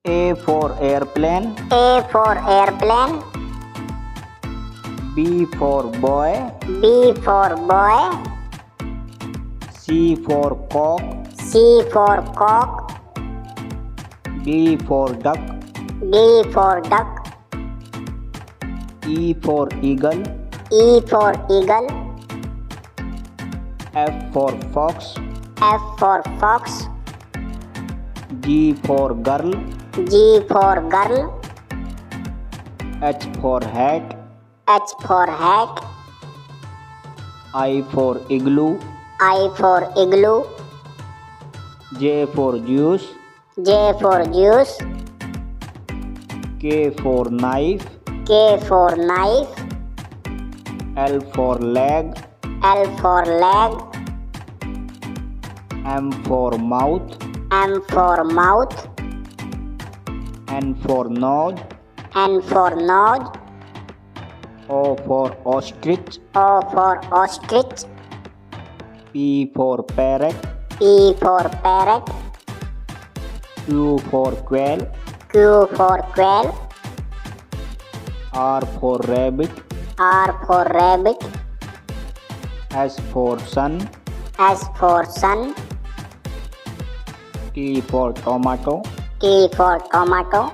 A for airplane. A for airplane. B for boy. B for boy. C for cock. C for cock. D for duck. D for duck. E for eagle. E for eagle. F for fox. F for fox. G for girl. G for girl. H for hat. H for hat. I for igloo. I for igloo. J for juice. J for juice. K for knife. K for knife. L for leg. L for leg. M for mouth. M for mouth. N for nose. N for nose. O for ostrich. O for ostrich. P for parrot. P for parrot. Q for quail. Q for quail. R for rabbit. R for rabbit. S for sun. S for sun. T for tomato. T for tomato.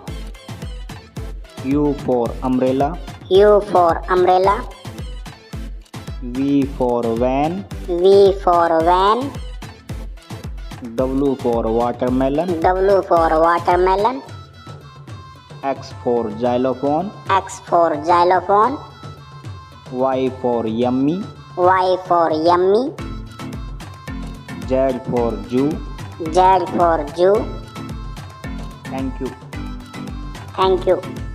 U for umbrella. U for umbrella. V for van. V for van. W for watermelon. W for watermelon. X for xylophone. X for xylophone. Y for yummy. Y for yummy. Z for Jew. Z for Jew. Thank you. Thank you.